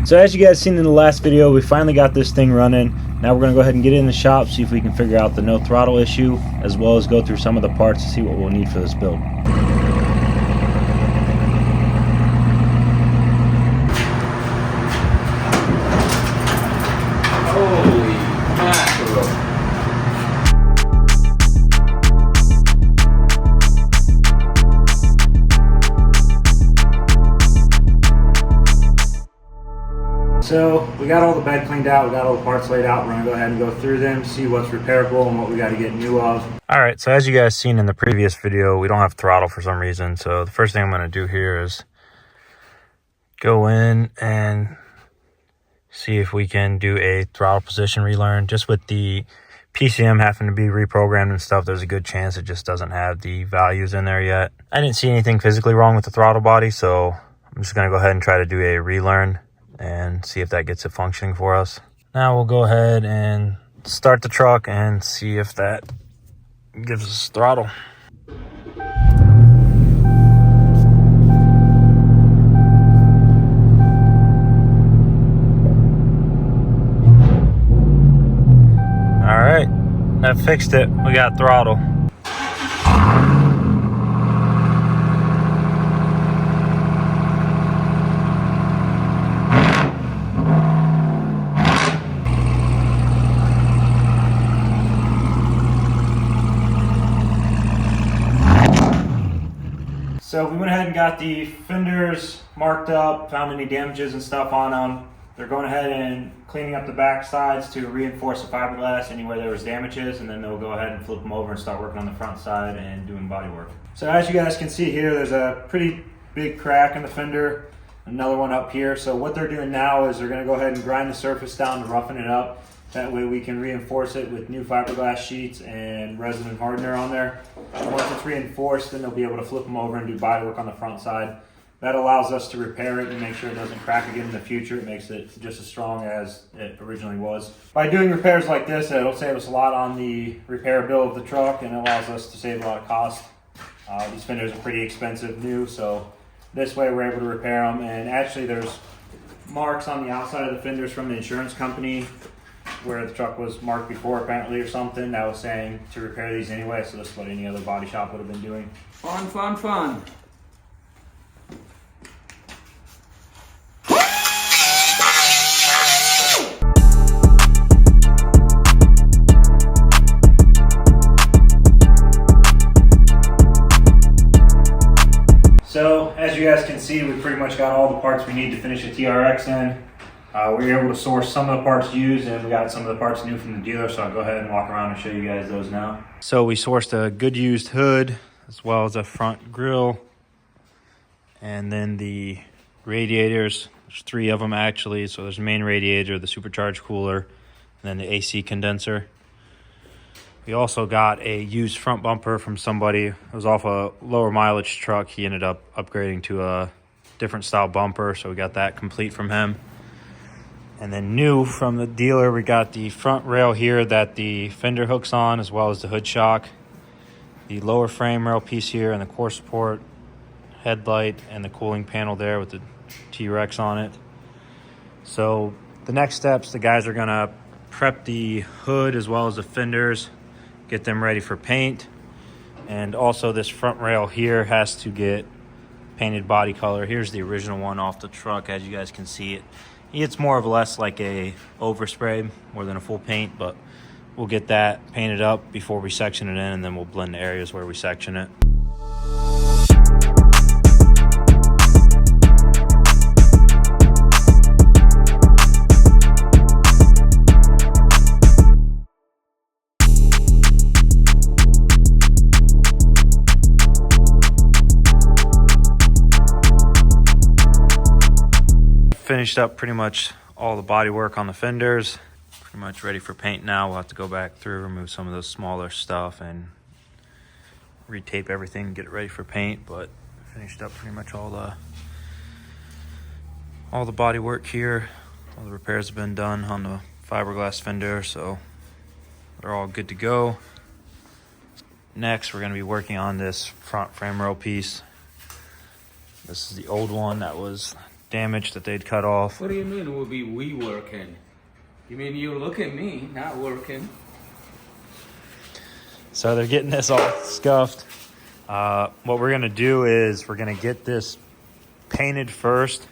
So as you guys seen in the last video, we finally got this thing running. Now we're going to go ahead and get it in the shop, see if we can figure out the no throttle issue, as well as go through some of the parts to see what we'll need for this build. Holy mackerel. So we got all the bed cleaned out, we got all the parts laid out. We're gonna go ahead and go through them, see what's repairable and what we got to get new of. All right, so as you guys seen in the previous video, we don't have throttle for some reason. So the first thing I'm gonna do here is go in and see if we can do a throttle position relearn. Just with the PCM having to be reprogrammed and stuff, there's a good chance it just doesn't have the values in there yet. I didn't see anything physically wrong with the throttle body, so I'm just gonna go ahead and try to do a relearn and see if that gets it functioning for us. Now we'll go ahead and start the truck and see if that gives us throttle. All right, that fixed it. We got throttle. So we went ahead and got the fenders marked up, found any damages and stuff on them. They're going ahead and cleaning up the back sides to reinforce the fiberglass anywhere there was damages, and then they'll go ahead and flip them over and start working on the front side and doing body work. So as you guys can see here, there's a pretty big crack in the fender, another one up here. So what they're doing now is they're going to go ahead and grind the surface down to roughen it up. That way we can reinforce it with new fiberglass sheets and resin and hardener on there. And once it's reinforced, then they'll be able to flip them over and do body work on the front side. That allows us to repair it and make sure it doesn't crack again in the future. It makes it just as strong as it originally was. By doing repairs like this, it'll save us a lot on the repair bill of the truck and allows us to save a lot of cost. These fenders are pretty expensive new, so this way we're able to repair them. And actually there's marks on the outside of the fenders from the insurance company where the truck was marked before apparently or something that was saying to repair these anyway, so this is what any other body shop would have been doing. Fun, fun, fun. So as you guys can see, we pretty much got all the parts we need to finish the TRX in. We were able to source some of the parts used, and we got some of the parts new from the dealer, so I'll go ahead and walk around and show you guys those now. So we sourced a good used hood, as well as a front grille, and then the radiators. There's 3 of them actually. So there's the main radiator, the supercharged cooler, and then the AC condenser. We also got a used front bumper from somebody. It was off a lower mileage truck. He ended up upgrading to a different style bumper, so we got that complete from him. And then new from the dealer, we got the front rail here that the fender hooks on, as well as the hood shock, the lower frame rail piece here, and the core support, headlight, and the cooling panel there with the T-Rex on it. So the next steps, the guys are gonna prep the hood as well as the fenders, get them ready for paint. And also this front rail here has to get painted body color. Here's the original one off the truck, as you guys can see it. It's more or less like a overspray more than a full paint, but we'll get that painted up before we section it in, and then we'll blend the areas where we section it. Finished up pretty much all the body work on the fenders. Pretty much ready for paint now. We'll have to go back through, remove some of the smaller stuff, and retape everything, get it ready for paint. But finished up pretty much all the body work here. All the repairs have been done on the fiberglass fender, so they're all good to go. Next, we're going to be working on this front frame rail piece. This is the old one that was damage that they'd cut off. What do you mean we'll be working? You mean you look at me, not working? So they're getting this all scuffed. What we're gonna do is we're gonna get this painted first,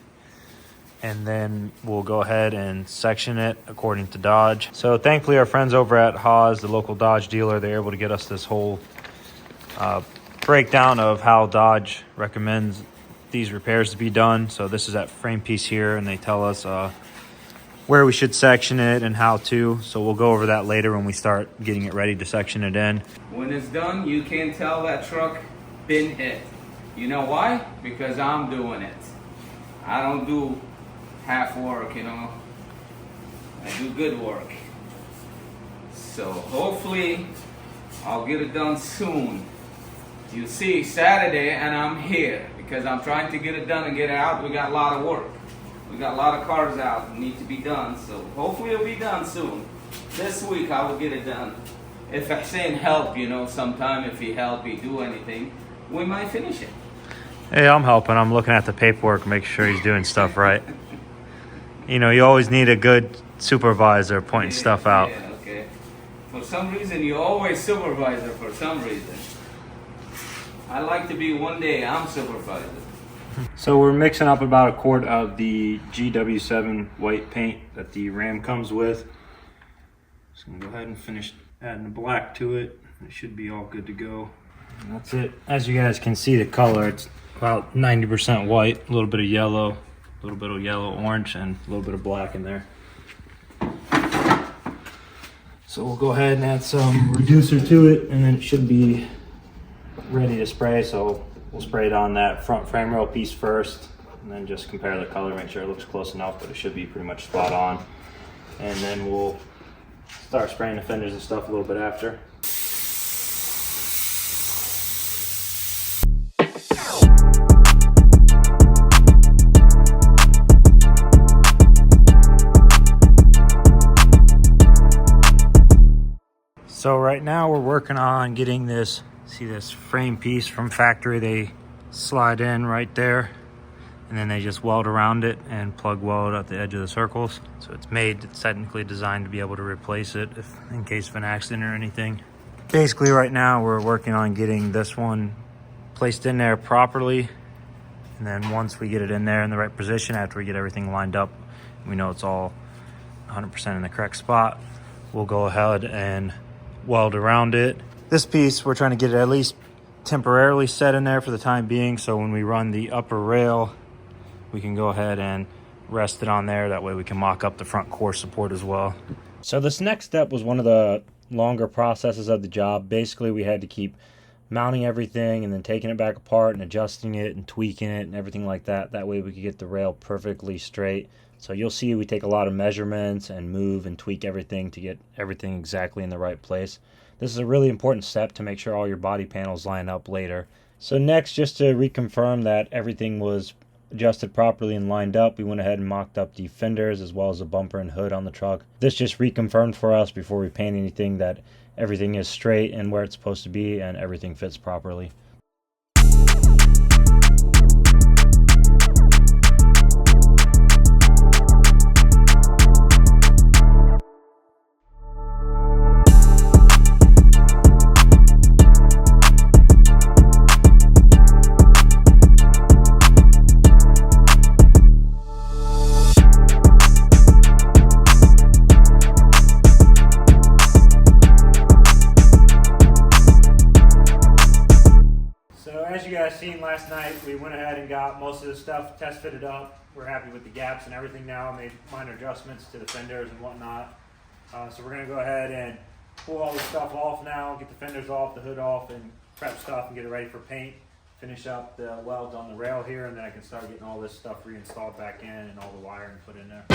and then we'll go ahead and section it according to Dodge. So thankfully our friends over at Haas, the local Dodge dealer, they're able to get us this whole breakdown of how Dodge recommends these repairs to be done. So this is that frame piece here, and they tell us where we should section it and how to. So we'll go over that later when we start getting it ready to section it in. When it's done, you can tell that truck been hit. You know why? Because I'm doing it. I don't do half work, you know. I do good work. So hopefully I'll get it done soon. You see, Saturday, and I'm here because I'm trying to get it done and get it out. We got a lot of work. We got a lot of cars out that need to be done. So hopefully it'll be done soon. This week I will get it done. If Hussein help, you know, sometime if he help, he do anything, we might finish it. Hey, I'm helping. I'm looking at the paperwork, making sure he's doing stuff right. You know, you always need a good supervisor pointing stuff out. Yeah, okay. For some reason, you're always supervisor for some reason. I like to be one day, I'm supervisor. So we're mixing up about a quart of the GW7 white paint that the Ram comes with. Just gonna go ahead and finish adding the black to it. It should be all good to go. And that's it. As you guys can see, the color, it's about 90% white, a little bit of yellow, a little bit of yellow orange, and a little bit of black in there. So we'll go ahead and add some reducer to it, and then it should be ready to spray. So we'll spray it on that front frame rail piece first, and then just compare the color, make sure it looks close enough, but it should be pretty much spot on. And then we'll start spraying the fenders and stuff a little bit after. So right now we're working on getting this, see this frame piece from factory, they slide in right there, and then they just weld around it and plug weld at the edge of the circles. So it's made, it's technically designed to be able to replace it if in case of an accident or anything. Basically right now we're working on getting this one placed in there properly, and then once we get it in there in the right position, after we get everything lined up, we know it's all 100% in the correct spot, we'll go ahead and weld around it. This piece we're trying to get it at least temporarily set in there for the time being, so when we run the upper rail we can go ahead and rest it on there. That way we can mock up the front core support as well. So this next step was one of the longer processes of the job. Basically we had to keep mounting everything and then taking it back apart and adjusting it and tweaking it and everything like that. That way we could get the rail perfectly straight. So you'll see we take a lot of measurements and move and tweak everything to get everything exactly in the right place. This is a really important step to make sure all your body panels line up later. So next, just to reconfirm that everything was adjusted properly and lined up, we went ahead and mocked up the fenders as well as the bumper and hood on the truck. This just reconfirmed for us before we paint anything that everything is straight and where it's supposed to be and everything fits properly. Seen last night, we went ahead and got most of the stuff test fitted up. We're happy with the gaps and everything now. Made minor adjustments to the fenders and whatnot. So we're gonna go ahead and pull all this stuff off now, get the fenders off, the hood off, and prep stuff and get it ready for paint. Finish up the welds on the rail here, and then I can start getting all this stuff reinstalled back in and all the wiring put in there.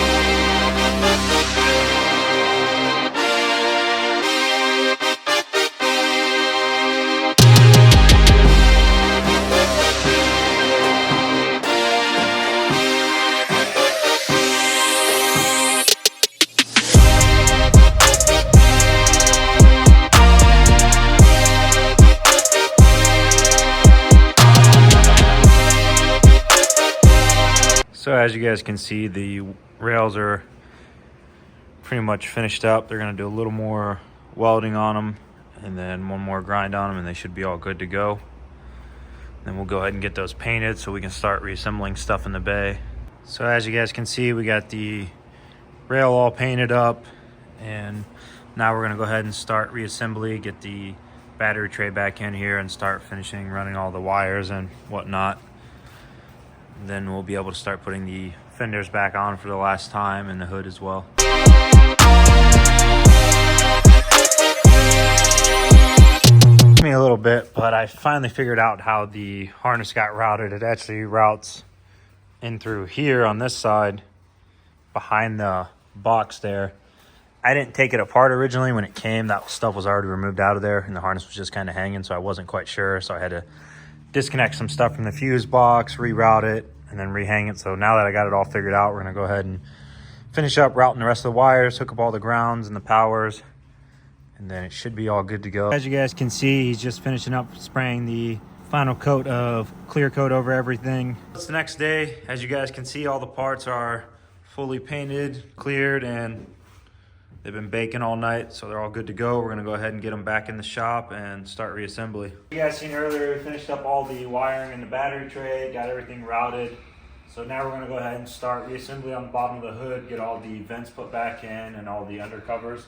So as you guys can see, the rails are pretty much finished up. They're gonna do a little more welding on them and then one more grind on them, and they should be all good to go. Then we'll go ahead and get those painted so we can start reassembling stuff in the bay. So as you guys can see, we got the rail all painted up, and now we're gonna go ahead and start reassembly, get the battery tray back in here and start finishing running all the wires and whatnot. And then we'll be able to start putting the fenders back on for the last time and the hood as well. Took me a little bit, but I finally figured out how the harness got routed. It actually routes in through here on this side behind the box there. I didn't take it apart originally when it came. That stuff was already removed out of there and the harness was just kind of hanging, so I wasn't quite sure. So I had to disconnect some stuff from the fuse box, reroute it, and then rehang it. So now that I got it all figured out, we're gonna go ahead and finish up routing the rest of the wires, hook up all the grounds and the powers, and then it should be all good to go. As you guys can see, he's just finishing up spraying the final coat of clear coat over everything. It's the next day. As you guys can see, all the parts are fully painted, cleared, and they've been baking all night, so they're all good to go. We're gonna go ahead and get them back in the shop and start reassembly. You guys seen earlier, we finished up all the wiring in the battery tray, got everything routed. So now we're gonna go ahead and start reassembly on the bottom of the hood, get all the vents put back in and all the undercovers,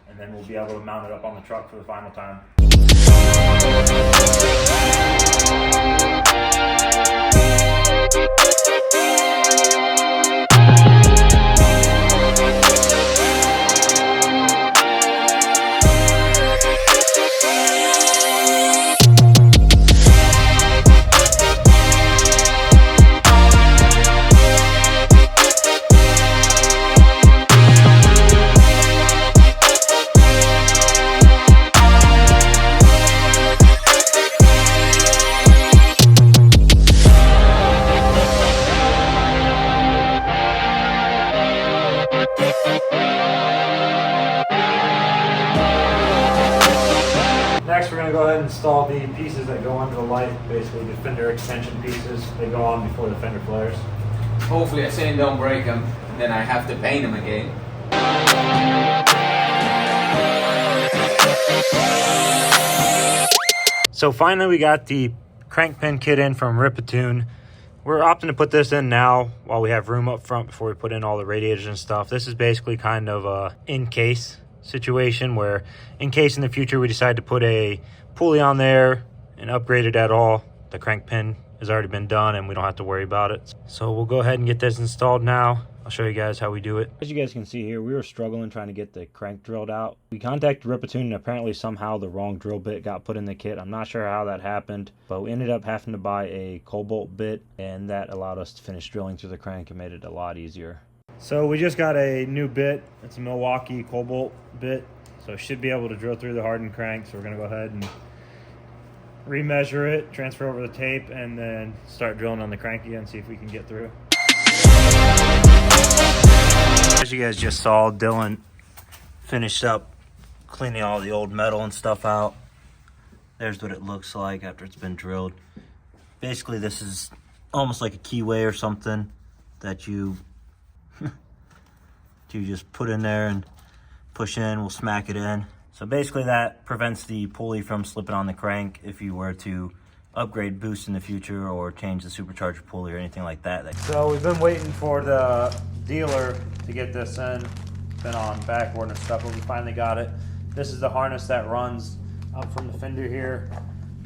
and then we'll be able to mount it up on the truck for the final time. Next, we're going to go ahead and install the pieces that go under the light, basically the fender extension pieces. They go on before the fender flares. Hopefully I say don't break them, then I have to paint them again. So finally we got the crank pin kit in from Ripatoon. We're opting to put this in now while we have room up front before we put in all the radiators and stuff. This is basically kind of a in-case situation where in case in the future we decide to put a pulley on there and upgrade it at all, the crank pin has already been done and we don't have to worry about it. So we'll go ahead and get this installed now. I'll show you guys how we do it. As you guys can see here, we were struggling trying to get the crank drilled out. We contacted Ripatoon and apparently somehow the wrong drill bit got put in the kit. I'm not sure how that happened, but we ended up having to buy a cobalt bit, and that allowed us to finish drilling through the crank and made it a lot easier. So we just got a new bit. It's a Milwaukee cobalt bit, so it should be able to drill through the hardened crank. So we're gonna go ahead and remeasure it, transfer over the tape, and then start drilling on the crank again, see if we can get through. As you guys just saw, Dylan finished up cleaning all the old metal and stuff out. There's what it looks like after it's been drilled. Basically, this is almost like a keyway or something that you just put in there and push in. We'll smack it in. So basically that prevents the pulley from slipping on the crank if you were to upgrade boost in the future or change the supercharger pulley or anything like that. So we've been waiting for the dealer to get this in. Been on backboard and stuff, but we finally got it. This is the harness that runs up from the fender here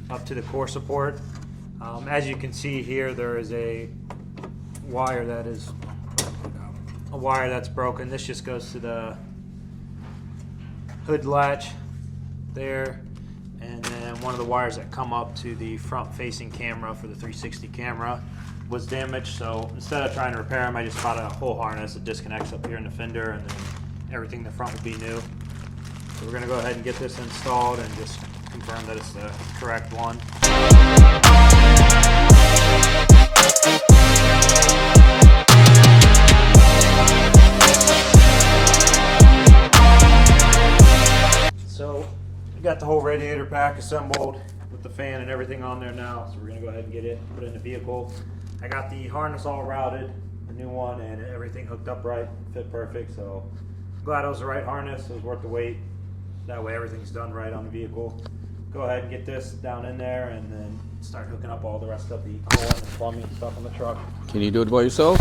up to the core support. As you can see here, there is a wire that's broken. This just goes to the hood latch there, and then one of the wires that come up to the front facing camera for the 360 camera was damaged. So instead of trying to repair them, I just bought a whole harness that disconnects up here in the fender, and then everything in the front will be new. So we're going to go ahead and get this installed and just confirm that it's the correct one. So we got the whole radiator pack assembled with the fan and everything on there now. So we're going to go ahead and get it, put it in the vehicle. I got the harness all routed. The new one, and everything hooked up right, fit perfect. So glad it was the right harness. It was worth the wait. That way everything's done right on the vehicle. Go ahead and get this down in there and then start hooking up all the rest of the coolant and plumbing and stuff on the truck. Can you do it by yourself?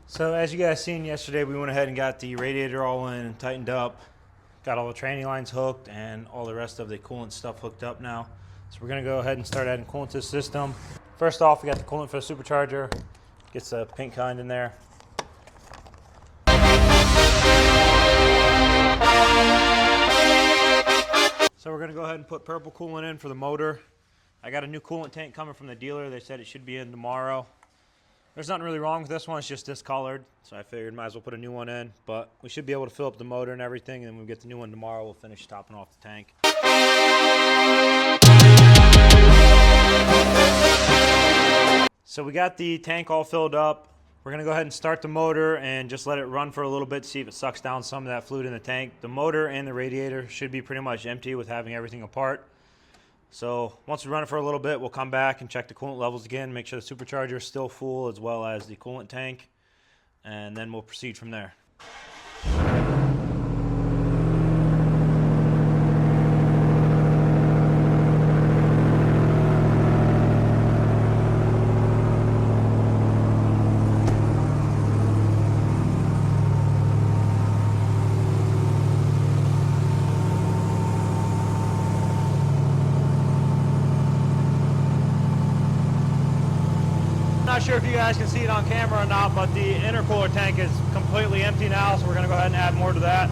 So as you guys seen yesterday, we went ahead and got the radiator all in and tightened up. Got all the training lines hooked and all the rest of the coolant stuff hooked up now. So we're gonna go ahead and start adding coolant to the system. First off, we got the coolant for the supercharger. Gets the pink kind in there. So we're gonna go ahead and put purple coolant in for the motor. I got a new coolant tank coming from the dealer. They said it should be in tomorrow. There's nothing really wrong with this one, it's just discolored. So I figured might as well put a new one in, but we should be able to fill up the motor and everything, and then when we get the new one tomorrow, we'll finish topping off the tank. So we got the tank all filled up. We're gonna go ahead and start the motor and just let it run for a little bit, see if it sucks down some of that fluid in the tank. The motor and the radiator should be pretty much empty with having everything apart. So once we run it for a little bit, we'll come back and check the coolant levels again, make sure the supercharger is still full as well as the coolant tank, and then we'll proceed from there. Not sure if you guys can see it on camera or not, but the intercooler tank is completely empty now, so we're going to go ahead and add more to that.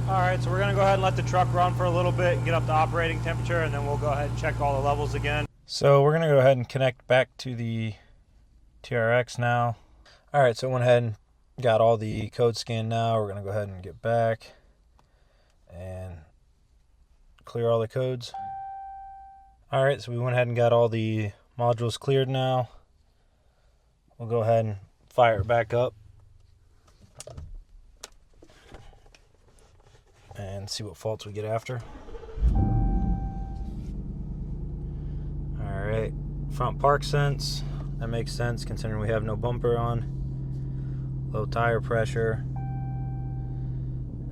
Alright, so we're going to go ahead and let the truck run for a little bit and get up to operating temperature, and then we'll go ahead and check all the levels again. So we're going to go ahead and connect back to the TRX now. Alright, so I went ahead and got all the code scanned now. We're going to go ahead and get back and clear all the codes. Alright, so we went ahead and got all the modules cleared now. We'll go ahead and fire it back up and see what faults we get after. Alright, front park sense. That makes sense considering we have no bumper on. Low tire pressure.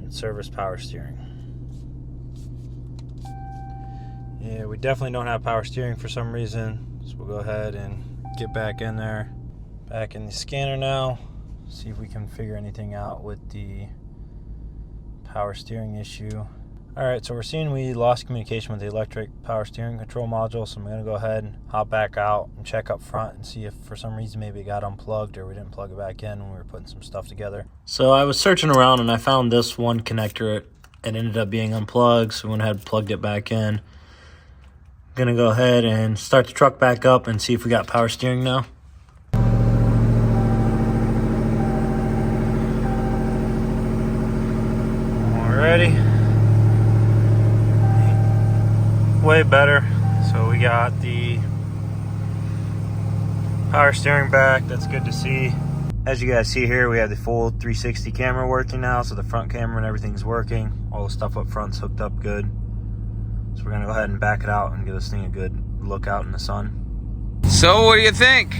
And service power steering. Yeah, we definitely don't have power steering for some reason, so we'll go ahead and get back in there. Back in the scanner now, see if we can figure anything out with the power steering issue. Alright, so we're seeing we lost communication with the electric power steering control module, so I'm going to go ahead and hop back out and check up front and see if for some reason maybe it got unplugged or we didn't plug it back in when we were putting some stuff together. So I was searching around and I found this one connector. It ended up being unplugged, so we went ahead and plugged it back in. Gonna go ahead and start the truck back up and see if we got power steering now. Alrighty. Way better. So we got the power steering back. That's good to see. As you guys see here, we have the full 360 camera working now, so the front camera and everything's working. All the stuff up front's hooked up good. So we're gonna go ahead and back it out and give this thing a good look out in the sun. So what do you think?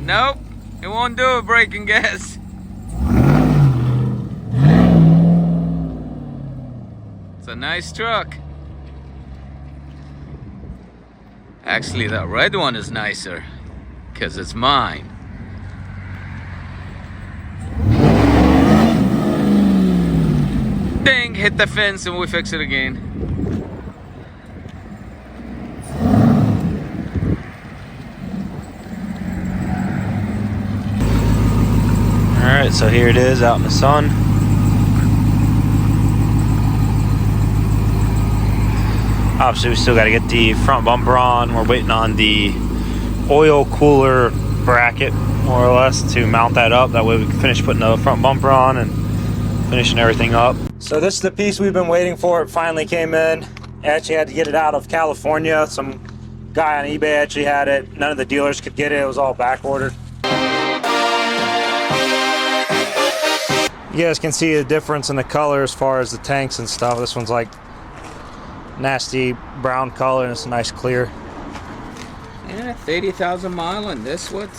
Nope, it won't do it, braking gas. It's a nice truck. Actually, that red one is nicer because it's mine. Ding, hit the fence and we fix it again. Alright, so here it is out in the sun. Obviously we still got to get the front bumper on. We're waiting on the oil cooler bracket more or less to mount that up. That way we can finish putting the front bumper on and finishing everything up. So this is the piece we've been waiting for. It finally came in. Actually had to get it out of California. Some guy on eBay actually had it. None of the dealers could get it. It was all back ordered. You guys can see the difference in the color as far as the tanks and stuff. This one's like nasty brown color and it's a nice clear. Yeah, 30,000 mile on this one.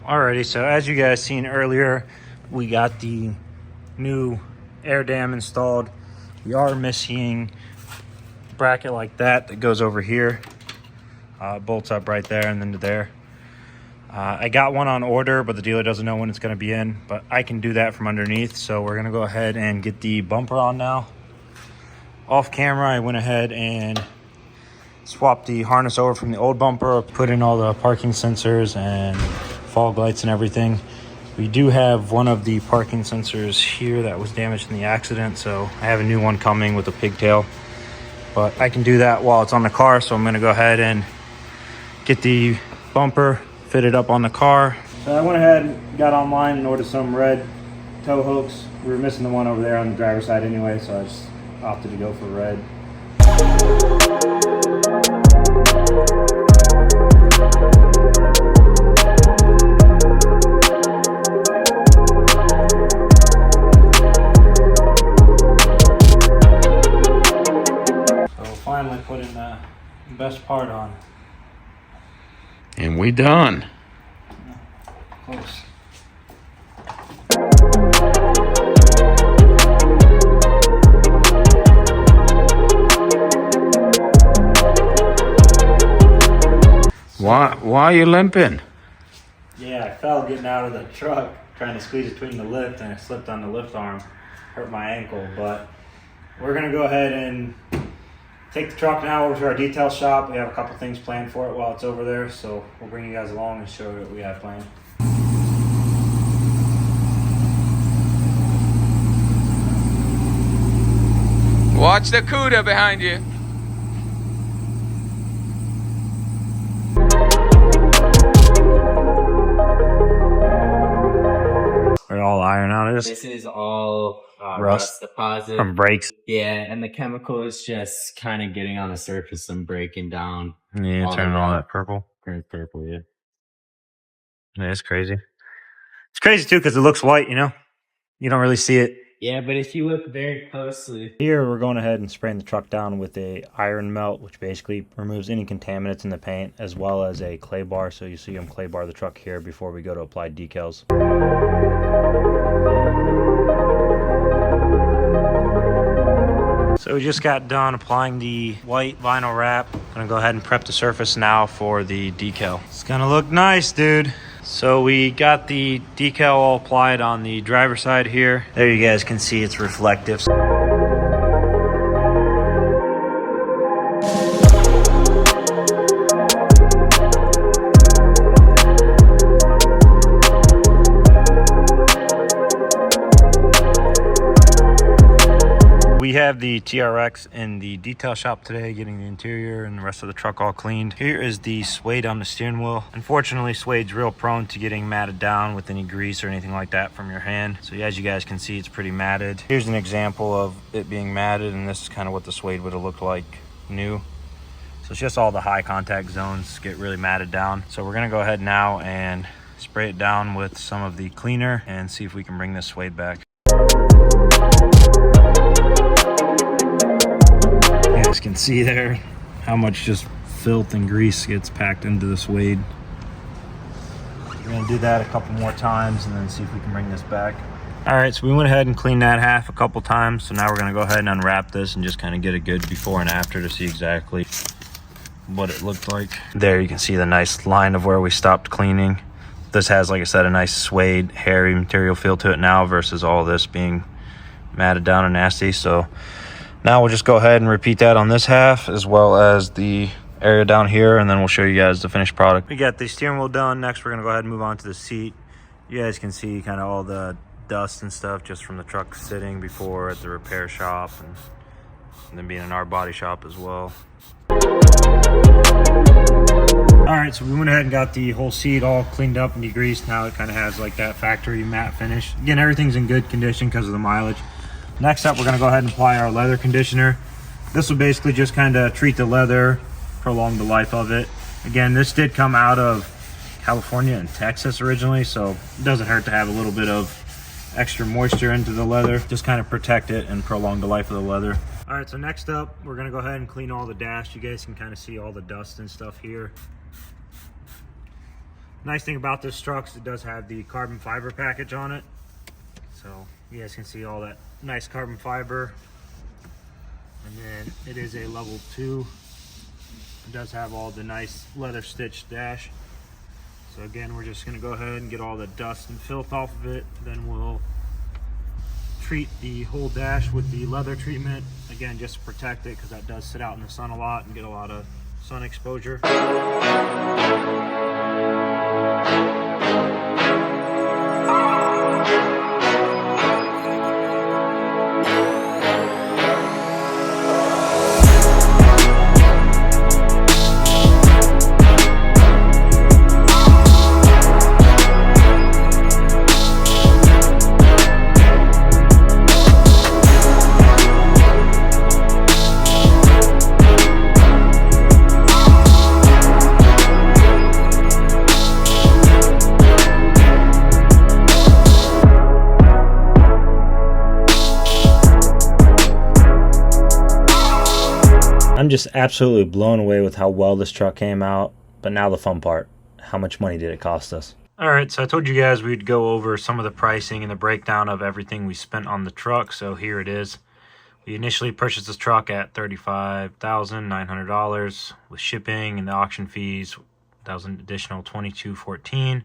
Alrighty, so as you guys seen earlier, we got the new air dam installed. We are missing a bracket like that goes over here. Bolts up right there and then to there. I got one on order, but the dealer doesn't know when it's going to be in, but I can do that from underneath. So we're going to go ahead and get the bumper on now. Off camera, I went ahead and swapped the harness over from the old bumper, put in all the parking sensors and fog lights and everything. We do have one of the parking sensors here that was damaged in the accident, so I have a new one coming with a pigtail, but I can do that while it's on the car. So I'm going to go ahead and get the bumper fitted up on the car. So I went ahead and got online and ordered some red tow hooks. We were missing the one over there on the driver's side anyway, so I just opted to go for red. Finally putting the best part on. And we done. Close. Why are you limping? Yeah, I fell getting out of the truck, trying to squeeze between the lift, and I slipped on the lift arm, hurt my ankle. But we're gonna go ahead and take the truck now over to our detail shop. We have a couple things planned for it while it's over there, so we'll bring you guys along and show you what we have planned. Watch the CUDA behind you. We're all iron out. This is all Rust deposit from brakes. Yeah, and the chemical is just kind of getting on the surface and breaking down. Yeah, turning all that purple. Purple, yeah. Yeah, it's crazy. It's crazy too because it looks white, you know? You don't really see it. Yeah, but if you look very closely. Here we're going ahead and spraying the truck down with a iron melt, which basically removes any contaminants in the paint, as well as a clay bar. So you see them clay bar the truck here before we go to apply decals. So we just got done applying the white vinyl wrap. Gonna go ahead and prep the surface now for the decal. It's gonna look nice, dude. So we got the decal all applied on the driver's side here. There you guys can see it's reflective. We have the TRX in the detail shop today, getting the interior and the rest of the truck all cleaned. Here is the suede on the steering wheel. Unfortunately, suede's real prone to getting matted down with any grease or anything like that from your hand. So as you guys can see, it's pretty matted. Here's an example of it being matted, and this is kind of what the suede would have looked like new. So it's just all the high contact zones get really matted down. So we're gonna go ahead now and spray it down with some of the cleaner and see if we can bring this suede back. You guys can see there how much just filth and grease gets packed into the suede. We're gonna do that a couple more times and then see if we can bring this back. All right, so we went ahead and cleaned that half a couple times. So now we're gonna go ahead and unwrap this and just kind of get a good before and after to see exactly what it looked like. There you can see the nice line of where we stopped cleaning. This has, like I said, a nice suede, hairy material feel to it now versus all this being matted down and nasty. So now we'll just go ahead and repeat that on this half as well as the area down here, and then we'll show you guys the finished product. We got the steering wheel done. Next, we're gonna go ahead and move on to the seat. You guys can see kind of all the dust and stuff just from the truck sitting before at the repair shop and then being in our body shop as well. All right, so we went ahead and got the whole seat all cleaned up and degreased. Now it kind of has like that factory matte finish. Again, everything's in good condition because of the mileage. Next up, we're gonna go ahead and apply our leather conditioner. This will basically just kind of treat the leather, prolong the life of it. Again, this did come out of California and Texas originally, so it doesn't hurt to have a little bit of extra moisture into the leather. Just kind of protect it and prolong the life of the leather. All right, so next up, we're gonna go ahead and clean all the dash. You guys can kind of see all the dust and stuff here. Nice thing about this truck is it does have the carbon fiber package on it. So you guys can see all that nice carbon fiber. And then it is a level 2. It does have all the nice leather stitched dash. So again, we're just gonna go ahead and get all the dust and filth off of it. Then we'll treat the whole dash with the leather treatment. Again, just to protect it, because that does sit out in the sun a lot and get a lot of sun exposure. I'm just absolutely blown away with how well this truck came out. But now the fun part, how much money did it cost us? All right, so I told you guys we'd go over some of the pricing and the breakdown of everything we spent on the truck. So here it is. We initially purchased this truck at $35,900 with shipping and the auction fees. That was an additional $2,214.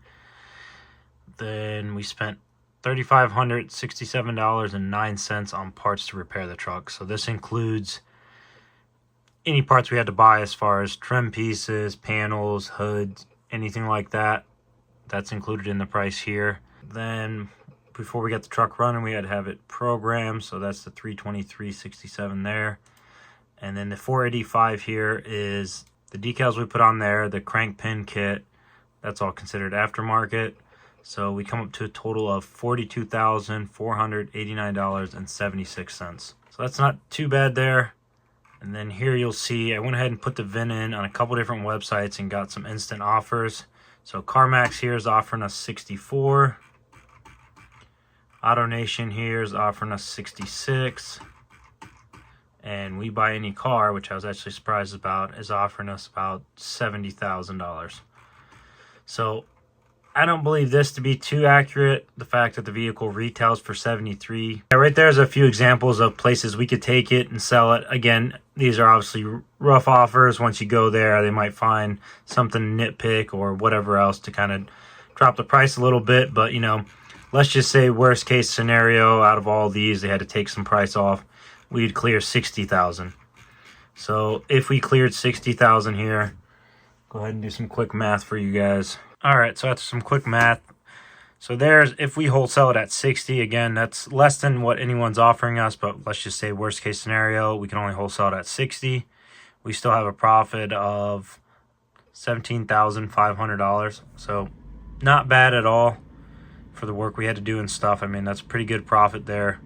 Then we spent $3,567.09 on parts to repair the truck. So this includes any parts we had to buy as far as trim pieces, panels, hoods, anything like that. That's included in the price here. Then before we got the truck running, we had to have it programmed, so that's the $323.67 there. And then the $485 here is the decals we put on there, the crank pin kit. That's all considered aftermarket. So we come up to a total of $42,489.76. So that's not too bad there. And then here you'll see I went ahead and put the VIN in on a couple different websites and got some instant offers. So CarMax here is offering us 64. AutoNation here is offering us 66. And We Buy Any Car, which I was actually surprised about, is offering us about $70,000. So I don't believe this to be too accurate, the fact that the vehicle retails for 73. Yeah, right there's a few examples of places we could take it and sell it. Again, these are obviously rough offers. Once you go there, they might find something to nitpick or whatever else to kind of drop the price a little bit. But, you know, let's just say worst case scenario, out of all these, they had to take some price off. We'd clear $60,000. So if we cleared $60,000 here, go ahead and do some quick math for you guys. All right, so that's some quick math. So there's, if we wholesale it at 60, again, that's less than what anyone's offering us, but let's just say worst case scenario, we can only wholesale it at 60. We still have a profit of $17,500. So not bad at all for the work we had to do and stuff. I mean, that's a pretty good profit there.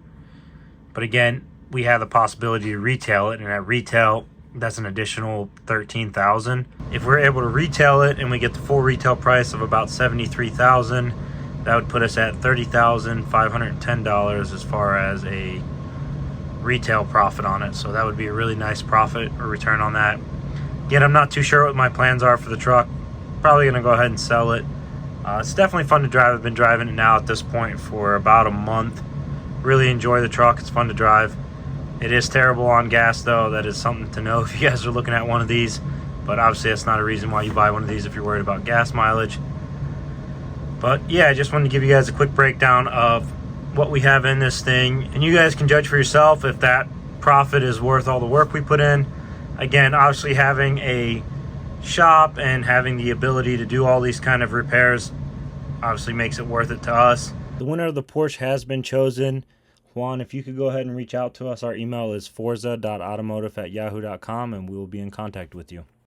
But again, we have the possibility to retail it, and at retail, that's an additional $13,000. If we're able to retail it and we get the full retail price of about $73,000, that would put us at $30,510 as far as a retail profit on it. So that would be a really nice profit or return on that. Again, I'm not too sure what my plans are for the truck. Probably gonna go ahead and sell it. It's definitely fun to drive. I've been driving it now at this point for about a month. Really enjoy the truck. It's fun to drive. It is terrible on gas, though. That is something to know if you guys are looking at one of these. But obviously, that's not a reason why you buy one of these if you're worried about gas mileage. But yeah, I just wanted to give you guys a quick breakdown of what we have in this thing. And you guys can judge for yourself if that profit is worth all the work we put in. Again, obviously having a shop and having the ability to do all these kind of repairs obviously makes it worth it to us. The winner of the Porsche has been chosen. Juan, if you could go ahead and reach out to us, our email is forza.automotive@yahoo.com, and we will be in contact with you.